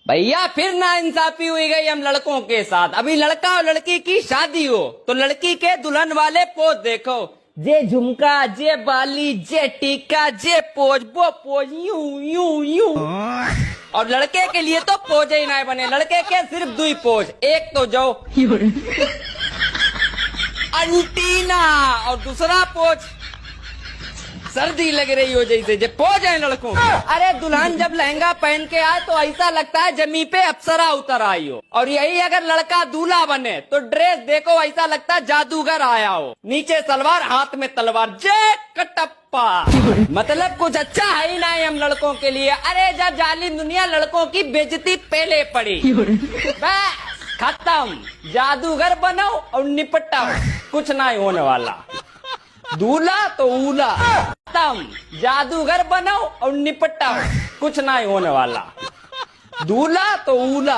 भैया फिर नाइंसाफी हुई गई हम लड़कों के साथ। अभी लड़का और लड़की की शादी हो तो लड़की के दुल्हन वाले पोज देखो, जे झुमका, जे बाली, जे टीका, जे पोज, वो पोज यूं यूं यूं। और लड़के के लिए तो पोज ही ना बने, लड़के के सिर्फ 2 पोज, एक तो जो अंटीना और दूसरा पोज सर्दी लग रही हो जैसे, जे पोज है लड़कों। अरे दुल्हन जब लहंगा पहन के आए तो ऐसा लगता है जमी पे अप्सरा उतर आई हो, और यही अगर लड़का दूल्हा बने तो ड्रेस देखो ऐसा लगता है जादूगर आया हो, नीचे सलवार हाथ में तलवार, जय कटप्पा। मतलब कुछ अच्छा है ही नहीं हम लड़कों के लिए। अरे जब जालिम दुनिया लड़कों की बेइज्जती पहले पड़ी, बस खत्म, जादूगर बनो और निपटाओ, कुछ नहीं होने वाला। दूल्हा तो ऊला, खत्म, जादूगर बनो और निपटाओ, कुछ नहीं होने वाला। दूल्हा तो ऊला।